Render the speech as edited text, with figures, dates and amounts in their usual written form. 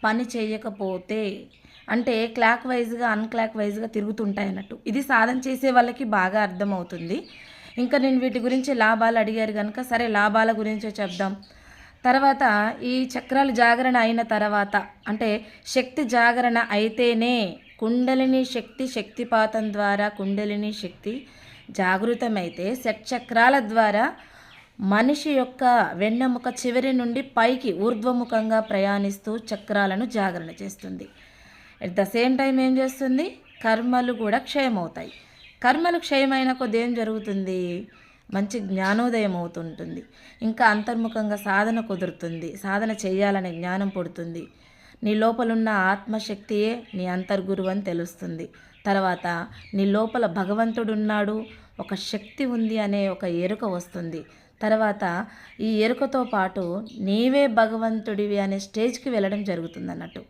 పని చేయకపోతే అంటే క్లాక్ వైజ్గా అన్క్లాక్ వైజ్గా తిరుగుతుంటాయి అన్నట్టు. ఇది సాధన చేసే వాళ్ళకి బాగా అర్థమవుతుంది. ఇంకా నేను వీటి గురించి లాభాలు అడిగారు కనుక సరే లాభాల గురించే చెప్దాం. తర్వాత ఈ చక్రాలు జాగరణ అయిన తర్వాత అంటే శక్తి జాగరణ అయితేనే కుండలిని శక్తి శక్తిపాతం ద్వారా కుండలిని శక్తి జాగృతమైతే షట్చక్రాల ద్వారా మనిషి యొక్క వెన్నెముక చివరి నుండి పైకి ఊర్ధ్వముఖంగా ప్రయాణిస్తూ చక్రాలను జాగరణ చేస్తుంది. ఎట్ ద సేమ్ టైం ఏం చేస్తుంది, కర్మలు కూడా క్షయమవుతాయి. కర్మలు క్షయమైన కొద్ది ఏం జరుగుతుంది, మంచి జ్ఞానోదయం అవుతుంటుంది. ఇంకా అంతర్ముఖంగా సాధన కుదురుతుంది, సాధన చేయాలనే జ్ఞానం పుడుతుంది. నీ లోపలున్న ఆత్మశక్తియే నీ అంతర్గురువు అని తెలుస్తుంది. తర్వాత నీ లోపల భగవంతుడున్నాడు, ఒక శక్తి ఉంది అనే ఒక ఎరుక వస్తుంది. తర్వాత ఈ ఎరుకతో పాటు నీవే భగవంతుడివి అనే స్టేజ్కి వెళ్ళడం జరుగుతుంది అన్నట్టు.